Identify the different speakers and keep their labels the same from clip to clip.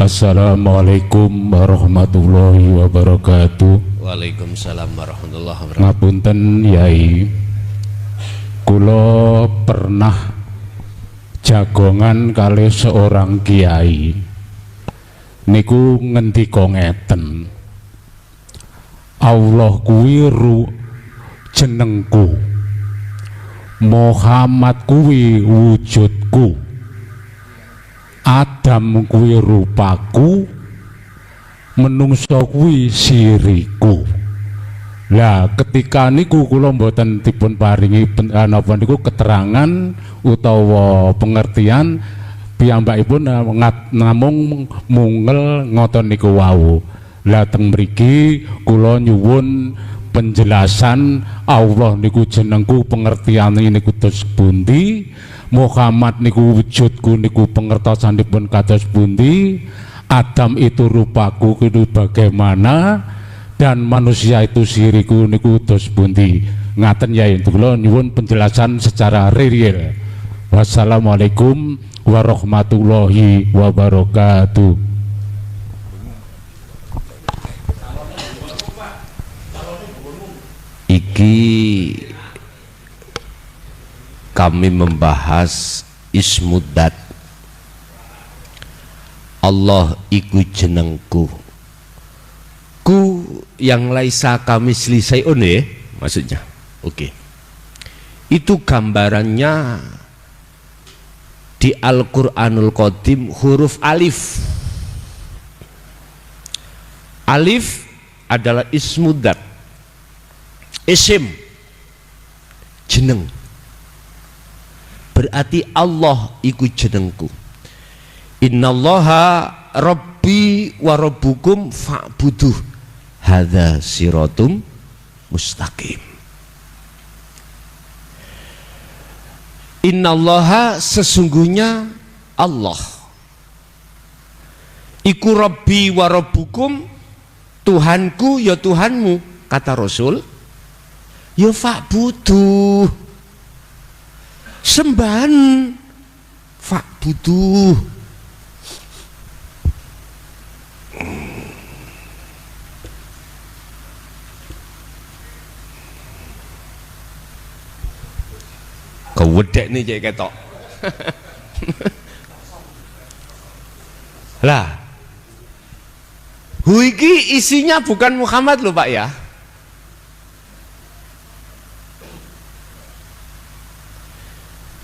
Speaker 1: Assalamualaikum warahmatullahi wabarakatuh.
Speaker 2: Waalaikumsalam warahmatullahi wabarakatuh.
Speaker 1: Ngapunten Yai, kula pernah jagongan kali seorang kiai niku ngendika ngeten, Allah kuwi jenengku, Muhammad kuwi wujudku, Adam kuwi rupaku, menungso kuwi siriku. Lah ketika niku kula mboten dipun paringi napa niku keterangan utawa pengertian, piyambakipun namung mungel ngoten niku wau. Lah teng mriki kula nyuwun penjelasan Allah niku jenengku, pengertiane niku terus pundi, Muhammad niku wujudku niku pengertosanipun kados pundi, Adam itu rupaku itu bagaimana, dan manusia itu siriku niku terus pundi. Ngaten ya, kula nyuwun penjelasan secara real. Wassalamualaikum warahmatullahi wabarakatuh.
Speaker 2: Iki kami membahas ismudat. Allah iku jenengku, ku yang laisa kami selisaiun ya maksudnya. Oke. Itu gambarannya di Al-Qur'anul Qadim huruf alif. Alif adalah ismudat, isim, jeneng. Berarti Allah iku jenengku. Innallaha rabbi wa rabbukum fa'buduh hadza siratum mustaqim. Innallaha sesungguhnya Allah iku rabbi wa rabbukum, Tuhanku ya Tuhanmu, kata Rasul, ya fa'buduh, sembahan, fa'buduh. Kewedek nih cek ketok. Lah, iki isinya bukan Muhammad loh Pak ya.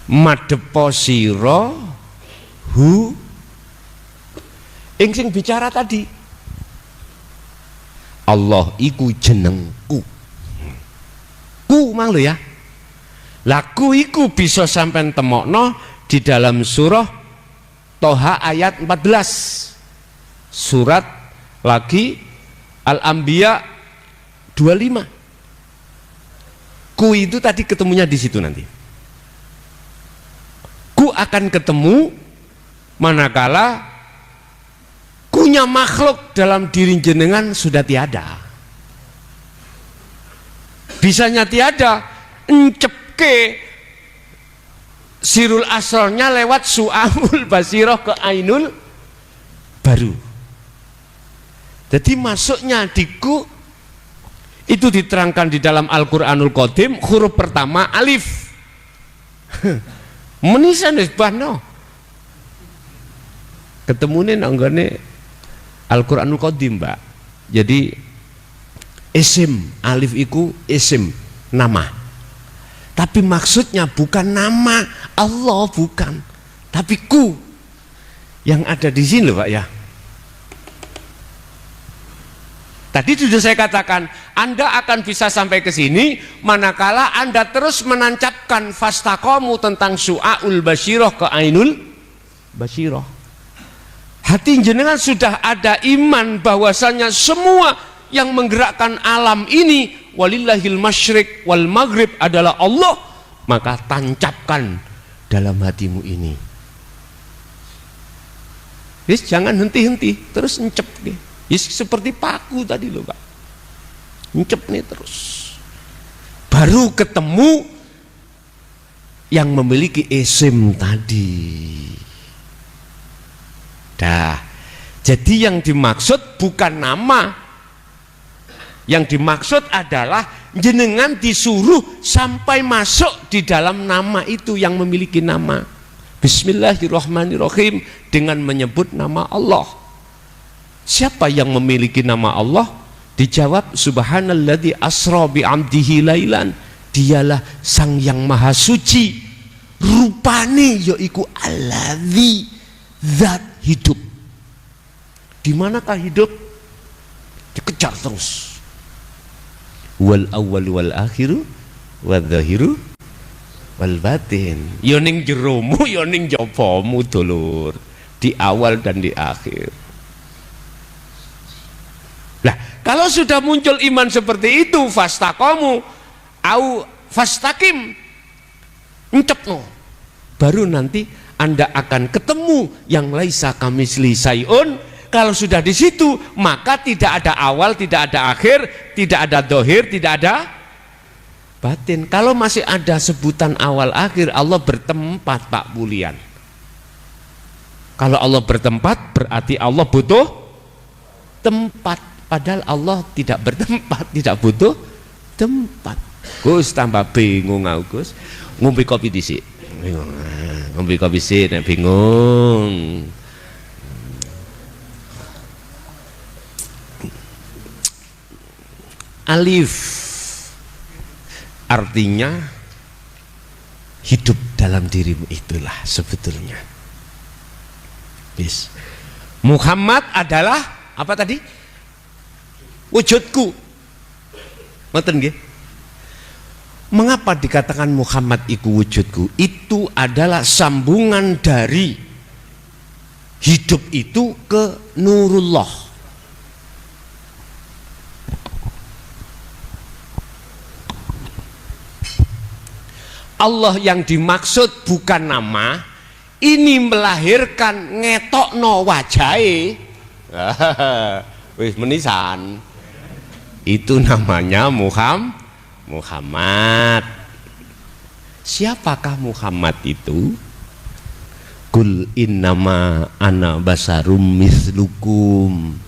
Speaker 2: Madepo sira hu ing sing bicara tadi. Allah iku jenengku. Ku mang lho ya. Laku iku bisa sampai temokno di dalam surah Toha ayat 14, surat lagi Al-Anbiya 25. Ku itu tadi ketemunya di situ nanti. Ku akan ketemu manakala kunya makhluk dalam diri jenengan sudah tiada. Bisanya tiada, encep sirul asrornya lewat su'amul basiroh ke ainul baru. Jadi masuknya diku itu diterangkan di dalam Al-Qur'anul Qadim, huruf pertama alif. Menisan bahno ketemune nanggone Al-Qur'anul Qadim, Mbak. Jadi isim, alif iku isim, nama. Tapi maksudnya bukan nama Allah, bukan, tapi ku yang ada di sini loh Pak ya. Tadi sudah saya katakan, Anda akan bisa sampai ke sini manakala Anda terus menancapkan fastaqomu tentang su'aul basyiroh ke ainul basyiroh. Hati jenengan sudah ada iman bahwasanya semua yang menggerakkan alam ini walillahil masyriq wal maghrib adalah Allah, maka tancapkan dalam hatimu ini. Yes, jangan henti-henti, terus encep. Yes, seperti paku tadi loh Pak, encep nih terus. Baru ketemu yang memiliki isim tadi. Dah, Jadi yang dimaksud bukan nama, yang dimaksud adalah jenengan disuruh sampai masuk di dalam nama itu yang memiliki nama. Bismillahirrahmanirrahim, dengan menyebut nama Allah. Siapa yang memiliki nama Allah? Dijawab subhanalladzi asra bi 'abdihi lailan. Dialah sang yang maha suci, rupane yaiku alladzi, zat hidup. Di manakah hidup? Dikejar terus. Wal awwal wal akhiru wal zahiru wal batin. Ya ning jeromu ya ning jabamu dulur, di awal dan di akhir. Lah, kalau sudah muncul iman seperti itu, fastaqamu au fastaqim, encepno, baru nanti Anda akan ketemu yang laisa kamisli sayun. Kalau sudah di situ, maka tidak ada awal, tidak ada akhir, tidak ada dohir, tidak ada batin. Kalau masih ada sebutan awal akhir, Allah bertempat, Pak Bulian. Kalau Allah bertempat, berarti Allah butuh tempat. Padahal Allah tidak bertempat, tidak butuh tempat. Gus tambah bingung aku, Gus. Ngombe kopi dhisik. Bingung. Ngombe kopi sik nek bingung. Alif artinya hidup dalam dirimu, itulah sebetulnya. Yes. Muhammad adalah apa tadi? Wujudku. Ngoten nggih? Mengapa dikatakan Muhammad iku wujudku? Itu adalah sambungan dari hidup itu ke nurullah. Allah yang dimaksud bukan nama, ini melahirkan ngetokno wajahe. Wis menisan. Itu namanya Muhammad. Siapakah Muhammad itu? Kul innama ana basarum mislukum.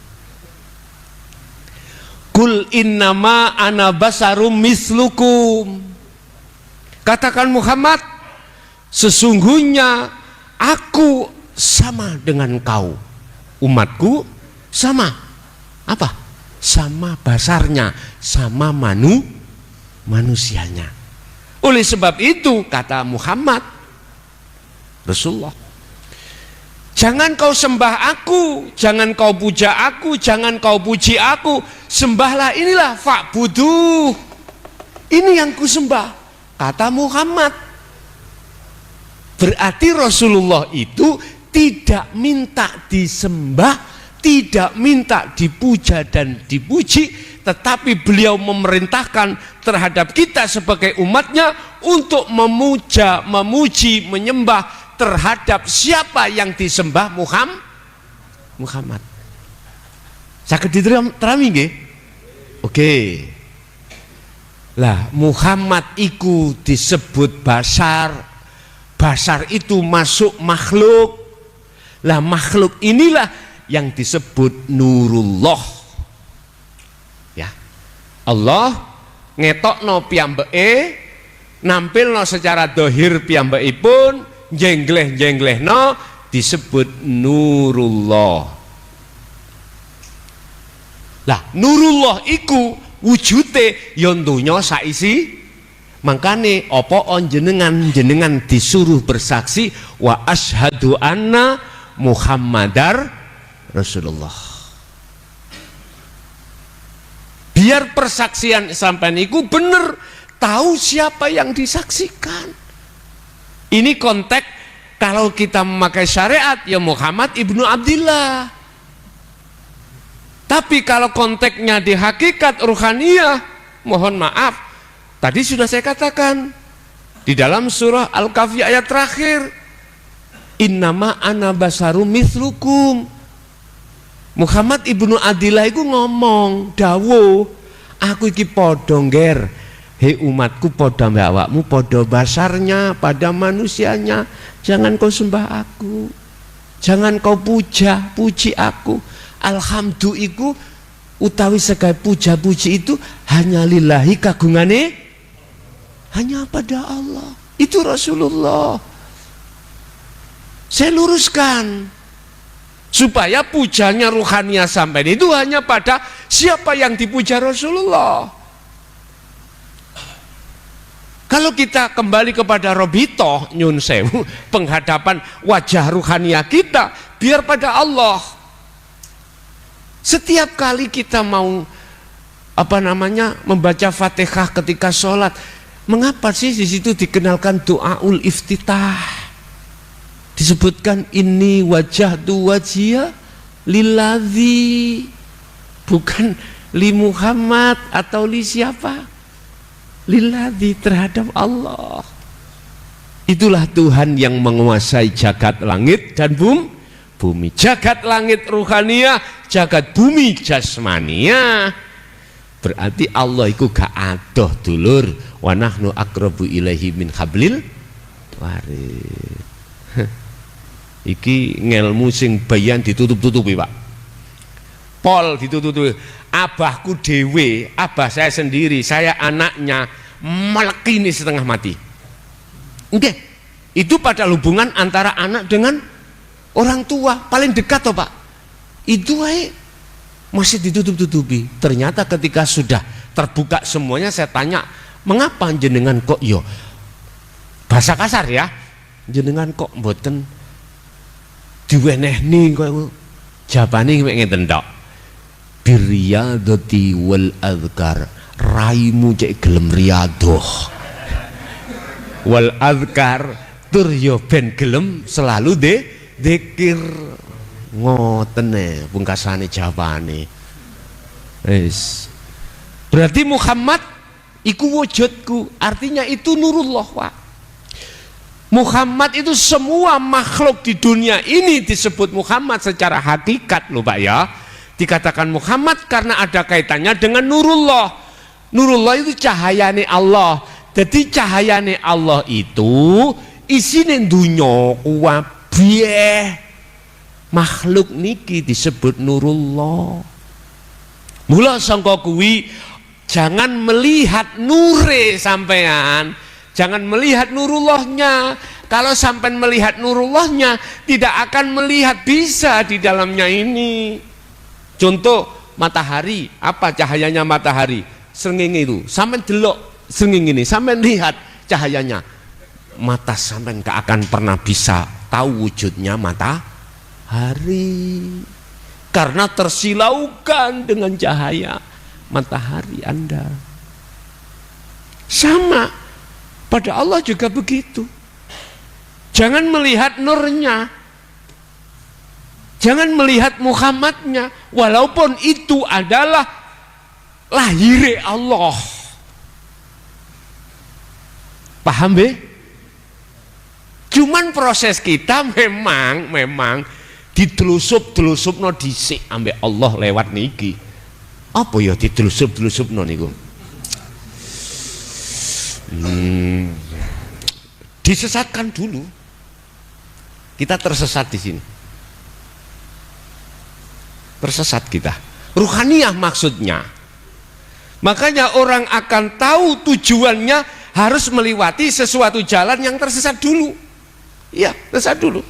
Speaker 2: Kul innama ana basarum mislukum. Katakan Muhammad, sesungguhnya aku sama dengan kau. Umatku sama. Apa? Sama basarnya, sama manusianya. Oleh sebab itu kata Muhammad Rasulullah, jangan kau sembah aku, jangan kau puja aku, jangan kau puji aku, sembahlah inilah fa'buduh. Ini yang ku sembah. Kata Muhammad. Berarti Rasulullah itu tidak minta disembah, tidak minta dipuja dan dipuji, tetapi beliau memerintahkan terhadap kita sebagai umatnya untuk memuja, memuji, menyembah terhadap siapa yang disembah Muhammad. Saged diterami nggih? Oke. Lah Muhammad iku disebut basar. Basar itu masuk makhluk. Lah makhluk inilah yang disebut nurullah. Ya. Allah ngetokno piyambake, nampilno secara dohir piyambakipun, jengleh-jenglehno disebut nurullah. Lah nurullah iku wujute ya donya saisi. Makane apa jenengan disuruh bersaksi wa asyhadu anna Muhammadar Rasulullah. Biar persaksian sampean iku bener, tahu siapa yang disaksikan. Ini konteks kalau kita memakai syariat ya Muhammad ibnu Abdillah. Tapi kalau konteksnya di hakikat ruhaniyah, mohon maaf, tadi sudah saya katakan di dalam surah Al-Kahfi ayat terakhir, innama ana basarum mislukum. Muhammad ibnu Abdillah itu ngomong, dawuh, aku iki padha ngger, hei umatku padha mbek awakmu, padha basarnya, pada manusianya, jangan kau sembah aku, jangan kau puji aku. Alhamdu iku utawi segai puja-puji itu hanya lillahi, kagungane hanya pada Allah. Itu Rasulullah. Saya luruskan supaya pujanya ruhaniah sampai itu hanya pada siapa yang dipuja Rasulullah. Kalau kita kembali kepada Robito nyun sewu, penghadapan wajah ruhaniah kita biar pada Allah. Setiap kali kita mau membaca Fatihah ketika sholat, mengapa sih di situ dikenalkan doaul iftitah? Disebutkan ini wajah tu wajia lilladzi, bukan li Muhammad atau li siapa, lilladzi, terhadap Allah. Itulah Tuhan yang menguasai jagat langit dan bumi. Jagat langit ruhaniah, jagat bumi jasmania. Berarti Allah itu gak adoh dulur. Wa nahnu aqrabu ilaihi min hablil warid. Iki ngelmu sing bayan ditutup-tutupi Pak. Pol ditutup-tutupi. Abahku dewe, abah saya sendiri, saya anaknya, melekini setengah mati. Oke, itu pada hubungan antara anak dengan orang tua paling dekat toh Pak. Itu masih ditutup-tutupi. Ternyata ketika sudah terbuka semuanya, saya tanya, mengapa jenengan kok bahasa kasar ya, jenengan kok mboten diwenehni kok jawabane ngeten tok. Biriyadati wal azkar, raimu cek gelem riyadoh. Wal azkar tur yo ben gelem selalu dzikir. Ngoten pungkasane jawabane. Wis. Berarti Muhammad iku wujudku, artinya itu nurullah, Pak. Muhammad itu semua makhluk di dunia ini disebut Muhammad secara hakikat loh Pak ya. Dikatakan Muhammad karena ada kaitannya dengan nurullah. Nurullah itu cahayane Allah. Jadi cahayane Allah itu isine dunya kabeh. Makhluk niki disebut nurullah. Mula sangka kuwi jangan melihat nure sampean, jangan melihat nurullahnya. Kalau sampean melihat nurullahnya, tidak akan melihat bisa di dalamnya ini. Contoh matahari, apa cahayanya matahari? Srengenge itu, sampean delok srengenge ini, sampean lihat cahayanya. Mata sampean gak akan pernah bisa tahu wujudnya matahari. Karena tersilaukan dengan cahaya matahari Anda. Sama pada Allah juga begitu. Jangan melihat nurnya, jangan melihat Muhammadnya, walaupun itu adalah lahir Allah. Paham be? Cuman proses kita memang ditelusup-telusupno dhisik ambek Allah lewat niki. Apa ya ditelusup-telusupno niku? Disesatkan dulu. Kita tersesat di sini. Tersesat kita. Ruhaniah maksudnya. Makanya orang akan tahu tujuannya harus melewati sesuatu jalan yang tersesat dulu. Iya, tersesat dulu.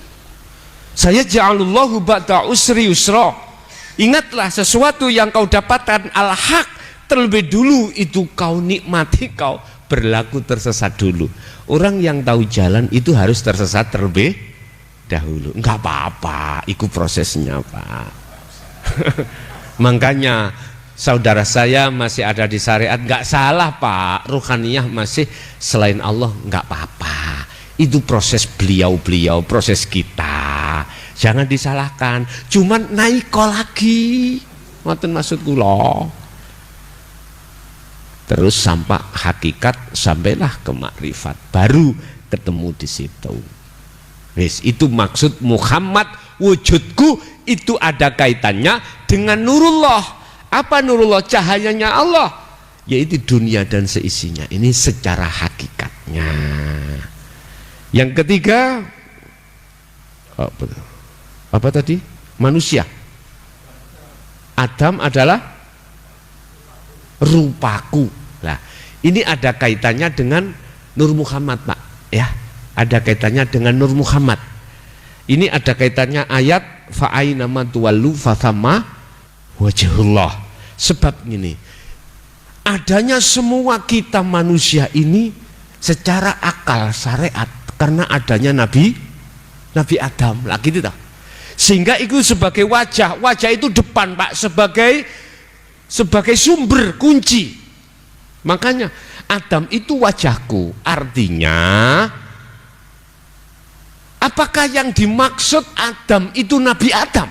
Speaker 2: Saya ja'alullahu ba'da usri yusra. Ingatlah sesuatu yang kau dapatkan al-haq terlebih dulu itu kau nikmati, kau berlaku tersesat dulu. Orang yang tahu jalan itu harus tersesat terlebih dahulu. Enggak apa-apa, itu prosesnya Pak. Makanya saudara saya masih ada di syariat, enggak salah Pak. Ruhaniyah masih selain Allah, enggak apa-apa. Itu proses beliau-beliau, proses kita. Jangan disalahkan. Cuman naik lagi. Ngoten maksud kula. Terus sampai hakikat, sampailah ke makrifat, baru ketemu di situ. Wis, itu maksud Muhammad wujudku itu ada kaitannya dengan nurullah. Apa nurullah? Cahayanya Allah, yaitu dunia dan seisinya. Ini secara hakikatnya. Yang ketiga, apa tadi? Manusia. Adam adalah rupaku. Nah, ini ada kaitannya dengan Nur Muhammad, Pak, ya. Ada kaitannya dengan Nur Muhammad. Ini ada kaitannya ayat fa'aina ma tuwallu fathamma wajhullah. Sebab ini adanya semua kita manusia ini secara akal syariat karena adanya Nabi Adam lah gitu toh. Sehingga itu sebagai wajah itu depan, Pak, sebagai sumber kunci. Makanya Adam itu wajahku, artinya apakah yang dimaksud Adam itu Nabi Adam?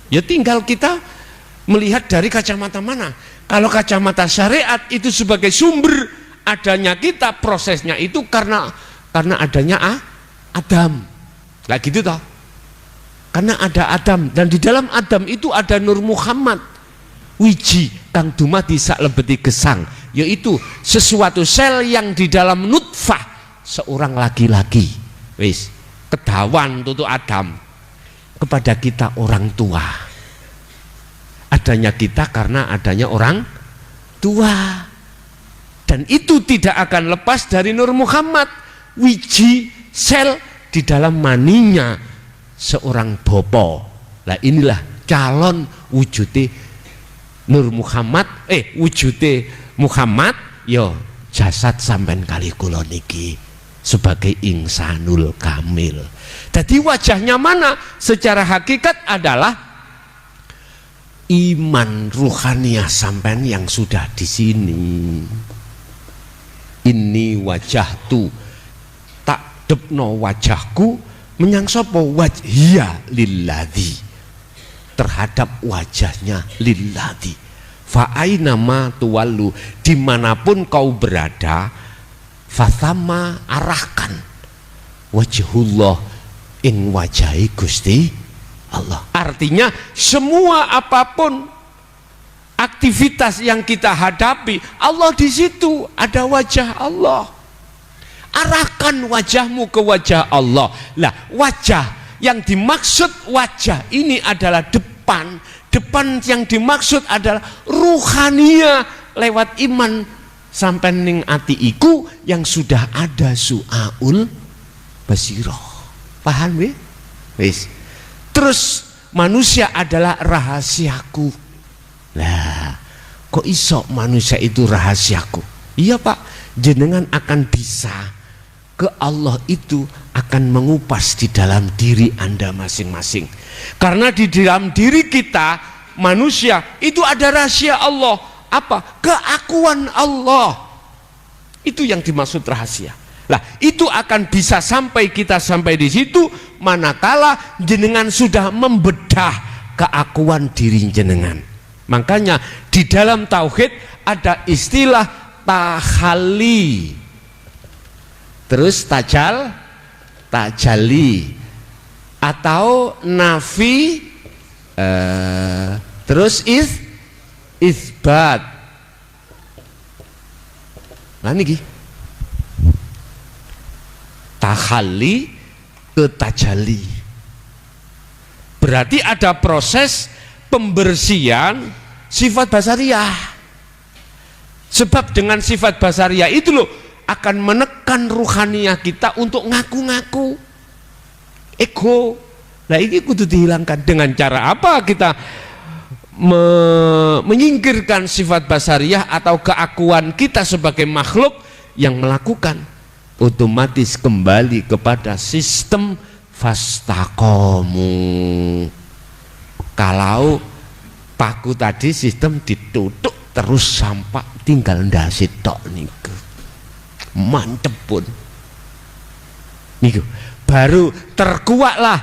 Speaker 2: Ya tinggal kita melihat dari kacamata mana. Kalau kacamata syariat itu sebagai sumber adanya kita, prosesnya itu karena adanya Adam. Lah gitu toh. Karena ada Adam, dan di dalam Adam itu ada Nur Muhammad, wiji kang dumadi sak lebeti gesang, yaitu sesuatu sel yang di dalam nutfah seorang laki-laki. Wis kedawan tutu Adam kepada kita orang tua. Adanya kita karena adanya orang tua, dan itu tidak akan lepas dari Nur Muhammad, wiji sel di dalam maninya seorang bopo. Nah inilah calon wujude Nur Muhammad, wujude Muhammad, yo jasad sampean kali kula niki sebagai insanul kamil. Jadi wajahnya mana? Secara hakikat adalah iman ruhaniyah sampean yang sudah di sini. Ini wajahtu depno wajahku menyang sapa wajhiya lilladzi, terhadap wajahnya lilladzi. Fa aina ma tuwallu, dimanapun kau berada, fathama arahkan wajhullah, ing wajahi Gusti Allah. Artinya semua apapun aktivitas yang kita hadapi, Allah di situ, ada wajah Allah. Arahkan wajahmu ke wajah Allah. Lah, wajah yang dimaksud wajah ini adalah depan. Depan yang dimaksud adalah ruhaniyah lewat iman sampai ning ati iku yang sudah ada su'aul basirah. Paham ya? Wis. Terus manusia adalah rahasiaku. Lah, kok iso manusia itu rahasiaku? Iya, Pak, jenengan akan bisa ke Allah itu akan mengupas di dalam diri Anda masing-masing. Karena di dalam diri kita manusia itu ada rahasia Allah. Apa? Keakuan Allah. Itu yang dimaksud rahasia. Lah, itu akan bisa sampai kita sampai di situ manakala jenengan sudah membedah keakuan diri jenengan. Makanya di dalam tauhid ada istilah tahalli, terus tajalli, atau nafi, terus isbat. Nah niki tahalli ke tajalli, berarti ada proses pembersihan sifat basariyah. Sebab dengan sifat basariyah itu loh akan menekan ruhaniyah kita untuk ngaku-ngaku ego. Nah ini kudu dihilangkan. Dengan cara apa kita menyingkirkan sifat basariyah atau keakuan kita sebagai makhluk yang melakukan? Otomatis kembali kepada sistem fastaqomu. Kalau paku tadi sistem ditutup terus sampai tinggal ndase tok niku. Mantep pun niku baru terkuatlah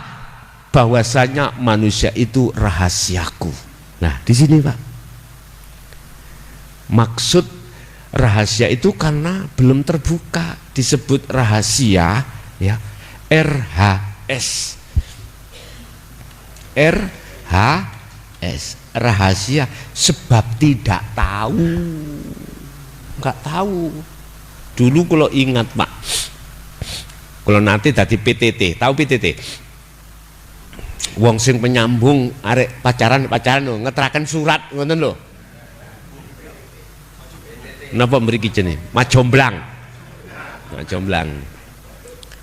Speaker 2: bahwasanya manusia itu rahasiaku. Nah di sini Pak, maksud rahasia itu karena belum terbuka disebut rahasia, ya, RHS rahasia, sebab tidak tahu, nggak tahu. Dulu kalau ingat Pak, kalau nanti dari PTT, tahu PTT? wong sing penyambung arek pacaran lho ngeteraken surat ngoten lho. Napa mriki jenenge? Majomblang. Majomblang.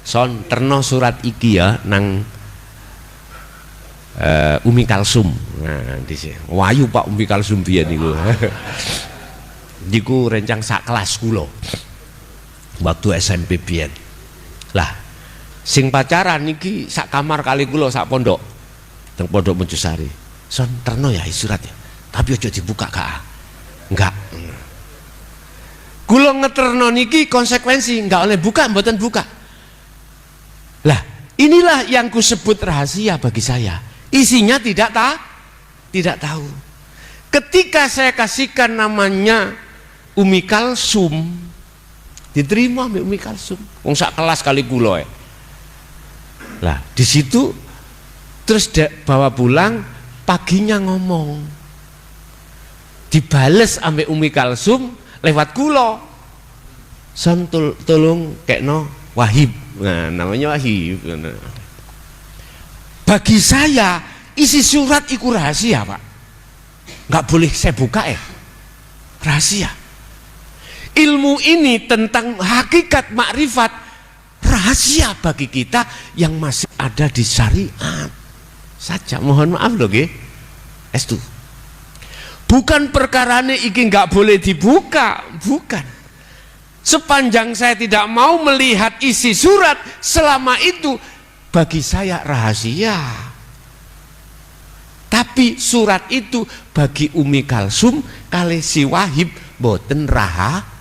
Speaker 2: Son terno surat iki ya nang Umi Kalsum. Nah, dhisik. Wayu Pak Umi Kalsum biyen niku. Niku rencang sak kelas kula. Waktu SMP biyen. Lah, sing pacaran niki sak kamar kali kula sak pondok. Teng Pondok Mojosari. Son terno ya surat ya. Tapi aja dibuka Kak. Enggak. Kula ngeterno niki konsekuensi, enggak oleh buka, mboten buka. Lah, inilah yang kusebut rahasia bagi saya. Isinya tidak tahu. Ketika saya kasihkan namanya Umi Kalsum, diterima Umi Kalsum. Wong sak kelas kali kula. Lah, di situ terus bawa pulang, paginya ngomong. Dibales ambek Umi Kalsum lewat kula. Son tolong kekno Wahib. Nah, namanya Wahib. Bagi saya isi surat itu rahasia, Pak. Nggak boleh saya buka rahasia. Ilmu ini tentang hakikat makrifat rahasia bagi kita yang masih ada di syariat saja. Mohon maaf loh nggih. Estu. Bukan perkarane iki nggak boleh dibuka, bukan. Sepanjang saya tidak mau melihat isi surat, selama itu bagi saya rahasia. Tapi surat itu bagi Umi Kalsum kali si Wahib boten rahasia.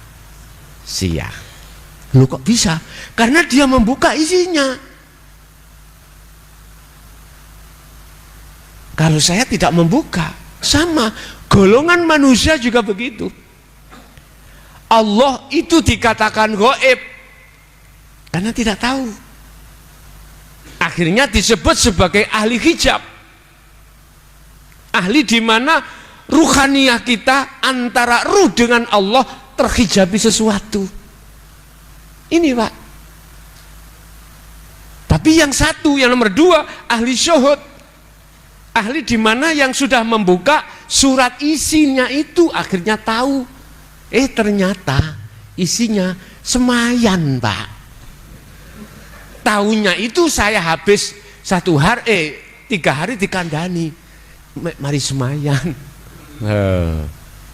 Speaker 2: Lu kok bisa? Karena dia membuka isinya. Kalau saya tidak membuka, sama golongan manusia juga begitu. Allah itu dikatakan gaib karena tidak tahu. Akhirnya disebut sebagai ahli hijab. Ahli di mana ruhaniyah kita antara ruh dengan Allah terhijabi sesuatu. Ini Pak. Tapi yang satu, yang nomor dua, ahli syuhud. Ahli di mana yang sudah membuka surat isinya itu akhirnya tahu. Ternyata isinya semayan Pak. Tahunya itu saya habis 3 hari dikandani. Mari semayan.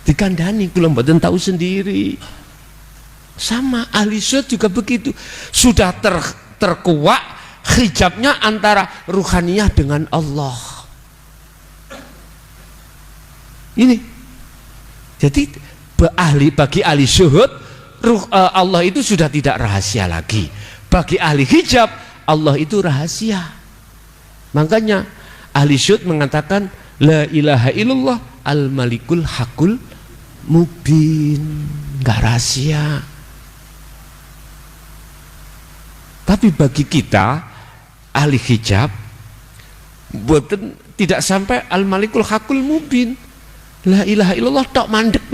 Speaker 2: Dikandani, kula mboten tahu sendiri. Sama ahli syuhud juga begitu. Sudah terkuak hijabnya antara ruhaniyah dengan Allah. Ini. Jadi bagi ahli syuhud Allah itu sudah tidak rahasia lagi. Bagi ahli hijab Allah itu rahasia. Makanya ahli syuhud mengatakan la ilaha illallah al malikul hakul mubin, nggak rahasia. Tapi bagi kita ahli hijab tidak sampai al malikul hakul mubin, la ilaha illallah tok mandek.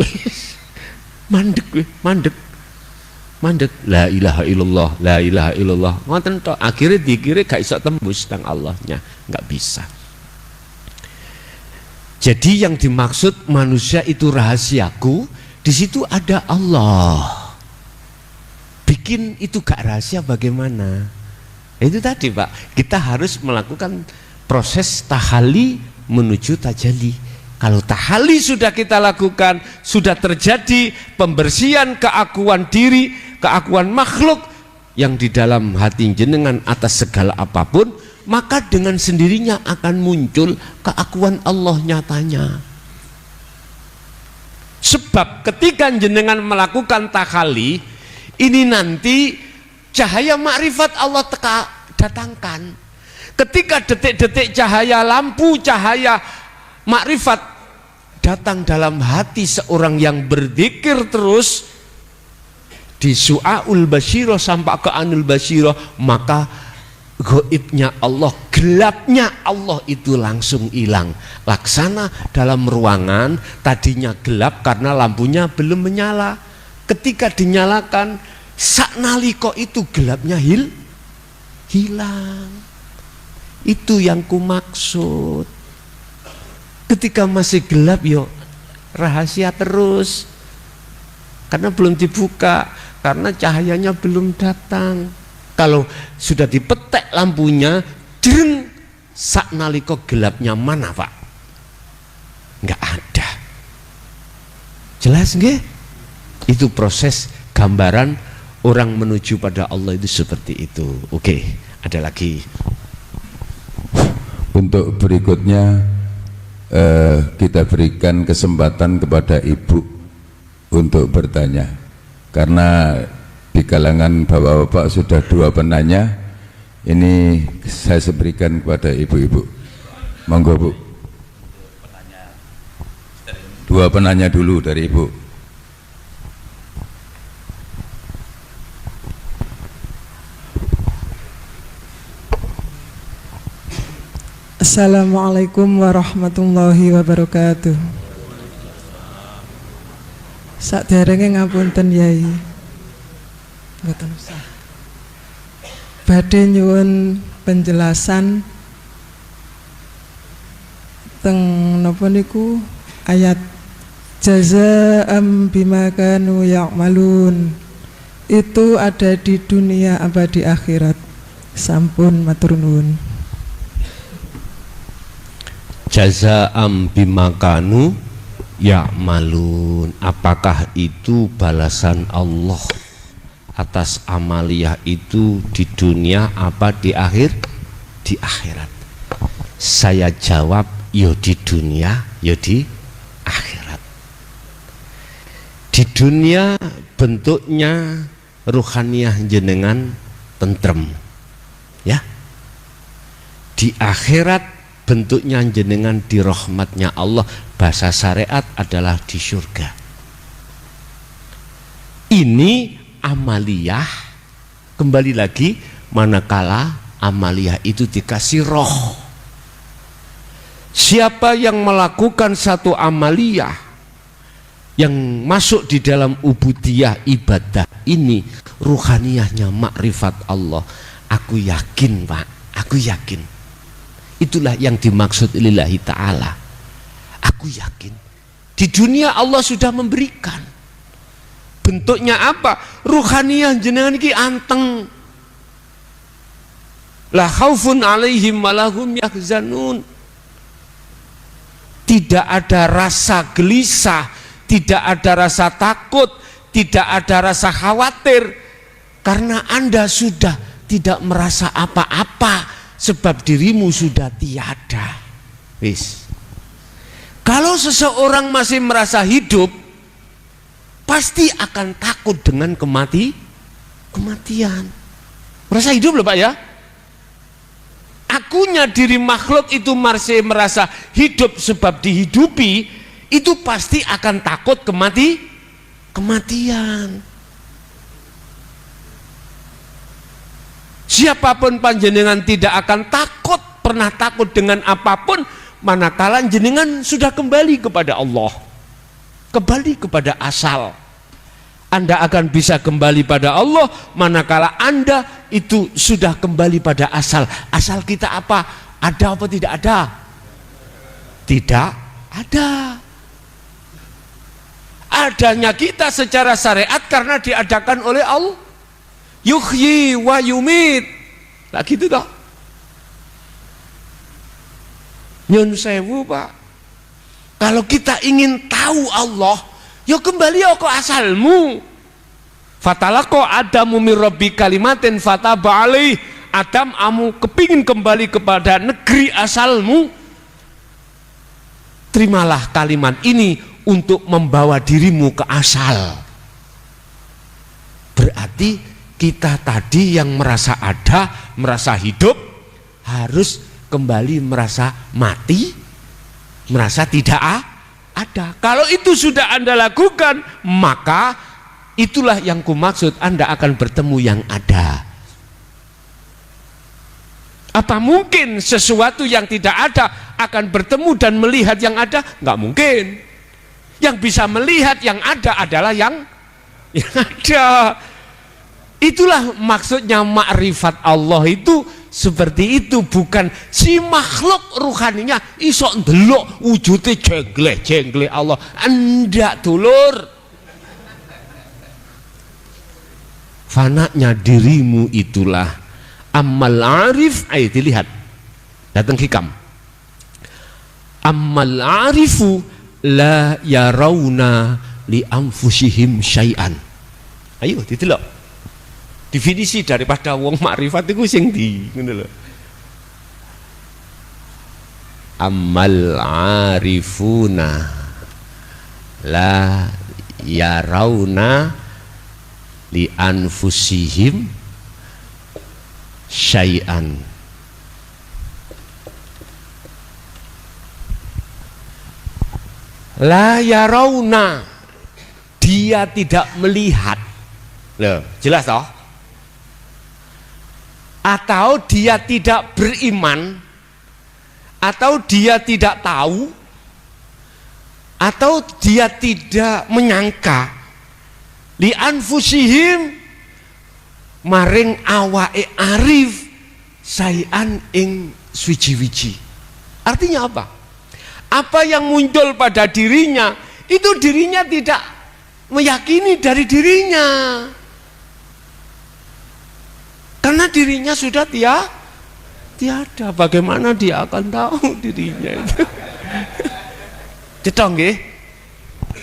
Speaker 2: mandek la ilaha illallah, la ilaha illallah ngoten tok, akhirnya dikira gak iso tembus teng Allahnya, nggak bisa. Jadi yang dimaksud manusia itu rahasiaku, di situ ada Allah. Bikin itu gak rahasia bagaimana? Itu tadi Pak, kita harus melakukan proses tahali menuju tajalli. Kalau tahali sudah kita lakukan, sudah terjadi pembersihan keakuan diri, keakuan makhluk yang di dalam hati jenengan atas segala apapun, maka dengan sendirinya akan muncul keakuan Allah nyatanya. Sebab ketika jenengan melakukan tahali, ini nanti cahaya makrifat Allah datangkan. Ketika detik-detik cahaya lampu, cahaya makrifat datang dalam hati seorang yang berzikir terus di su'aul basyirah sampai ke anul basyirah, maka gaibnya Allah, gelapnya Allah itu langsung hilang. Laksana dalam ruangan tadinya gelap karena lampunya belum menyala, ketika dinyalakan saknaliko itu gelapnya hilang. Itu yang ku maksud. Ketika masih gelap yo rahasia terus, karena belum dibuka, karena cahayanya belum datang. Kalau sudah dipetek lampunya, jreng, sak naliko gelapnya mana Pak? Nggak ada. Jelas nggih? Itu proses gambaran orang menuju pada Allah itu seperti itu. Oke, ada lagi.
Speaker 3: Untuk berikutnya kita berikan kesempatan kepada Ibu untuk bertanya, karena di kalangan bapak-bapak sudah 2 penanya. Ini saya berikan kepada ibu-ibu. Monggo Bu. 2 penanya dulu dari Ibu.
Speaker 4: Assalamualaikum warahmatullahi wabarakatuh. Saderenge ngapunten Yai. Mboten usah. Badhe nyuwun penjelasan teng napa niku ayat jazaa'am bima kanu ya'malun. Itu ada di dunia apa di akhirat? Sampun matur nuwun.
Speaker 2: Jazaa'am bimakanu ya'malun. Apakah itu balasan Allah atas amaliyah itu di dunia apa di akhirat? Saya jawab, yo di dunia, yo di akhirat. Di dunia bentuknya ruhaniyah jenengan tentrem, ya. Di akhirat bentuknya jenengan di rahmatnya Allah, bahasa syariat adalah di surga. Ini amaliyah, kembali lagi, manakala amaliyah itu dikasih roh. Siapa yang melakukan satu amaliyah yang masuk di dalam ubudiyah ibadah ini, ruhaniyahnya makrifat Allah, aku yakin Pak, aku yakin itulah yang dimaksud lillahi ta'ala. Aku yakin di dunia Allah sudah memberikan. Bentuknya apa? Ruhaniyah jenengan iki anteng. La khaufun alaihim walahum yahzanun. Tidak ada rasa gelisah, tidak ada rasa takut, tidak ada rasa khawatir, karena Anda sudah tidak merasa apa-apa, sebab dirimu sudah tiada. Wis. Kalau seseorang masih merasa hidup, pasti akan takut dengan kematian. Merasa hidup loh Pak ya. Akunya diri makhluk itu masih merasa hidup sebab dihidupi, itu pasti akan takut kematian. Siapapun panjenengan tidak akan takut, pernah takut dengan apapun, manakala jenengan sudah kembali kepada Allah, kembali kepada asal. Anda akan bisa kembali pada Allah manakala Anda itu sudah kembali pada asal. Asal kita apa? Ada apa tidak ada? Tidak ada. Adanya kita secara syariat karena diadakan oleh Allah. Yuhyi wa yumit. Lah gitu toh. Nyun sewu Pak. Kalau kita ingin tahu Allah, ya kembali ke asalmu. Fatalaqo Adamu min rabbi kalimatin fataba alaih. Adam, kamu kepingin kembali kepada negeri asalmu, terimalah kalimat ini untuk membawa dirimu ke asal. Berarti kita tadi yang merasa ada, merasa hidup, harus kembali merasa mati, merasa tidak ada. Kalau itu sudah Anda lakukan, maka itulah yang kumaksud, Anda akan bertemu yang ada. Apa mungkin sesuatu yang tidak ada akan bertemu dan melihat yang ada? Nggak mungkin. Yang bisa melihat yang ada adalah yang ada. Itulah maksudnya makrifat Allah itu seperti itu, bukan si makhluk ruhaninya iso ndelok wujude jengleh Allah. Enggak dulur. Fananya dirimu itulah amal arif. Ayo dilihat, datang hikam. Amal arifu la yarawna li anfusihim syai'an. Ayo ditelok definisi daripada wong makrifat itu sing di ngono lho. Amal arifuna la yarawna li anfusihim syai'an. La yarawna, dia tidak melihat. Loh, jelas toh? Atau dia tidak beriman, atau dia tidak tahu, atau dia tidak menyangka li anfusihim maring awake arif sayan ing swiji-wiji. Artinya apa? Apa yang muncul pada dirinya itu dirinya tidak meyakini dari dirinya, karena dirinya sudah tiada. Bagaimana dia akan tahu dirinya itu? Cetong nggih.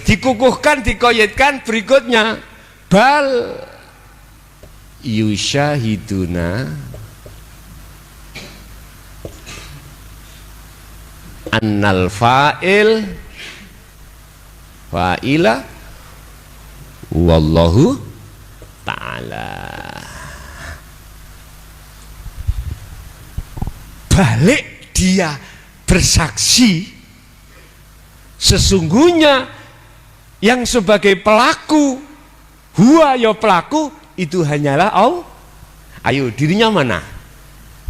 Speaker 2: Dikukuhkan, dikoyetkan berikutnya, bal yusyahiduna annal fa'il fa'ila wallahu ta'ala. Balik dia bersaksi, sesungguhnya yang sebagai pelaku, huwa ya pelaku, itu hanyalah Allah. Ayo, dirinya mana?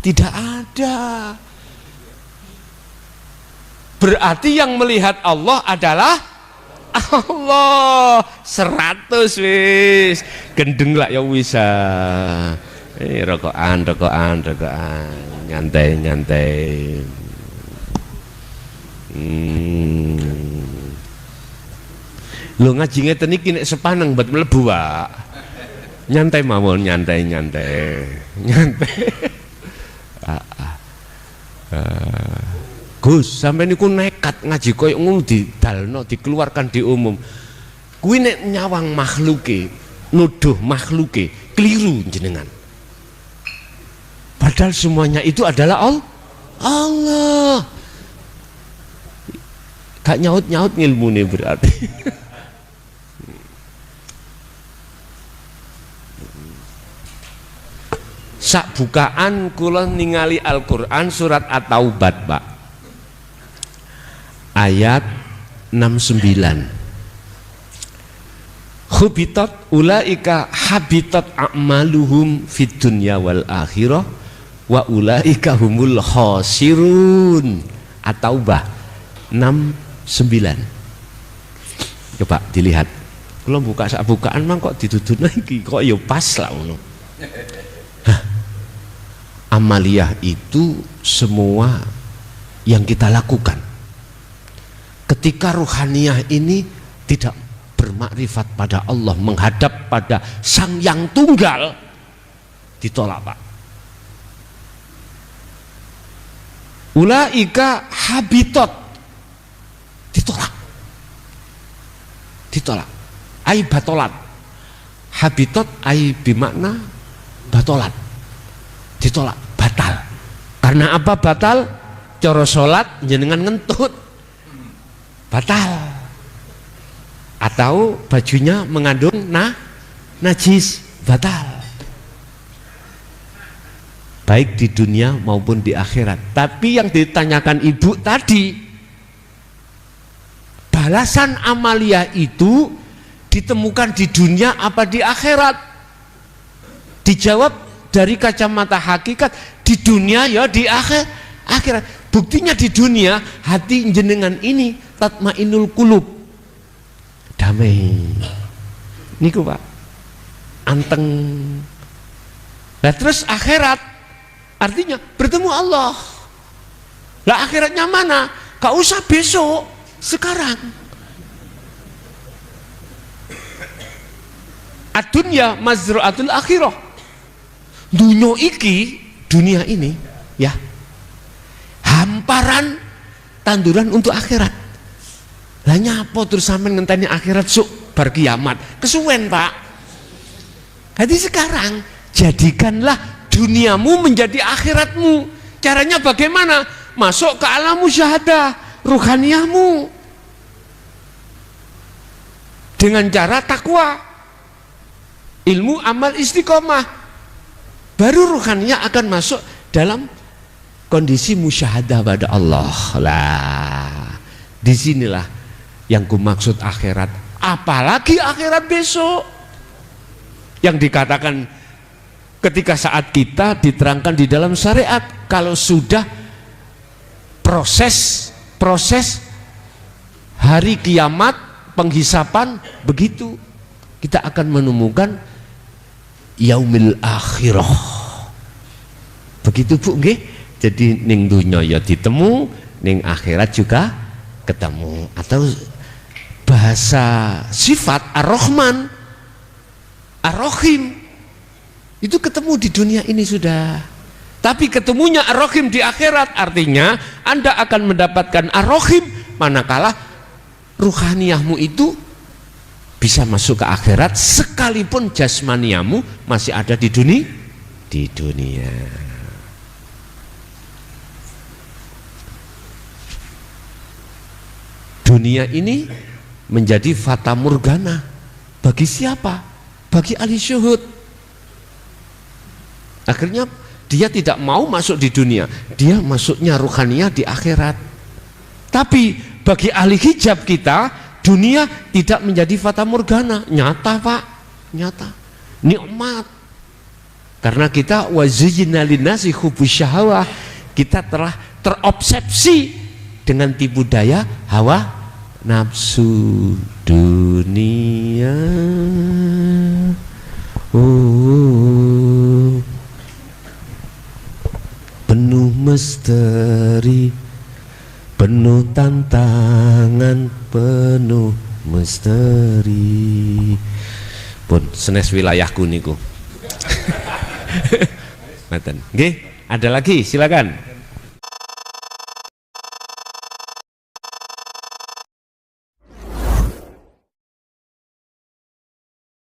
Speaker 2: Tidak ada. Berarti yang melihat Allah adalah Allah. 100 wis. Gendeng lah ya bisa. Rokokan. Nyantai. Lo ngaji ngeten iki nek sepaneng buat mlebu, Pak. Nyantai mawon, nyantai. Gus, sampai niku nekat ngaji koyo ngono didalno, dikeluarkan di umum. Kuwi nek nyawang makhluke, nuduh makhluke, keliru jenengan. Padahal semuanya itu adalah Allah. Gak nyaut-nyaut ngilmune berarti. Sak bukaan kula ningali Al-Qur'an surat At-Taubah, Pak. Ayat 69. Hubitat ulaika habitat a'maluhum fid dunya wal akhirah wa ulaika humul khasirun. At-Taubah 69. Coba dilihat. Kalau buka sak bukaan mang kok diduduna iki kok ya pas lah ngono. Amaliyah itu semua yang kita lakukan ketika ruhaniyah ini tidak bermakrifat pada Allah, menghadap pada Sang Yang Tunggal, ditolak, Pak. Ulaika habitat, ditolak. Ai batolat. Habitat ai bimakna batolat. Ditolak, batal. Karena apa batal? Coro sholat jenengan ngentut, batal. Atau bajunya mengandung najis, batal. Baik di dunia maupun di akhirat. Tapi yang ditanyakan ibu tadi, balasan amaliyah itu ditemukan di dunia apa di akhirat? Dijawab dari kacamata hakikat, di dunia ya di akhirat. Buktinya di dunia hati jenengan ini tatmainul qulub, damai niku, Pak, anteng. Nah terus akhirat Artinya bertemu Allah. Lah akhiratnya mana? Gak usah besok, sekarang. Ad-dunya mazra'atul akhirah. Dunia ini ya, hamparan tanduran untuk akhirat. Lah nyapa terus sampean ngenteni akhirat suk bar kiamat? Kesuwen, Pak. Jadi sekarang jadikanlah duniamu menjadi akhiratmu. Caranya bagaimana? Masuk ke alam musyahadah ruhaniyahmu dengan cara takwa, ilmu, amal, istiqomah. Baru ruhaniyah akan masuk dalam kondisi musyahadah pada Allah. Lah, disinilah yang kumaksud akhirat. Apalagi akhirat besok yang dikatakan ketika saat kita diterangkan di dalam syariat, kalau sudah proses hari kiamat, penghisapan, begitu kita akan menemukan yaumil akhirah. Begitu Bu nggih. Jadi ning dunya ya ditemu, ning akhirat juga ketemu. Atau bahasa sifat Ar-Rahman, Ar-Rahim itu ketemu di dunia ini sudah. Tapi ketemunya Ar-Rahim di akhirat, artinya Anda akan mendapatkan Ar-Rahim manakala ruhaniyahmu itu bisa masuk ke akhirat sekalipun jasmaniamu masih ada di dunia. Dunia ini menjadi fata morgana bagi siapa? Bagi ahli syuhud. Akhirnya dia tidak mau masuk di dunia, dia masuknya ruhaniyah di akhirat. Tapi bagi ahli hijab kita, dunia tidak menjadi fata morgana. Nyata Pak, nyata, nikmat. Karena kita wazayyana linnasi hubbus syahawah, kita telah terobsesi dengan tipu daya hawa nafsu dunia. Penuh misteri, penuh tantangan, penuh misteri. Pun senes wilayahku niku. Nggih, ada lagi, silakan.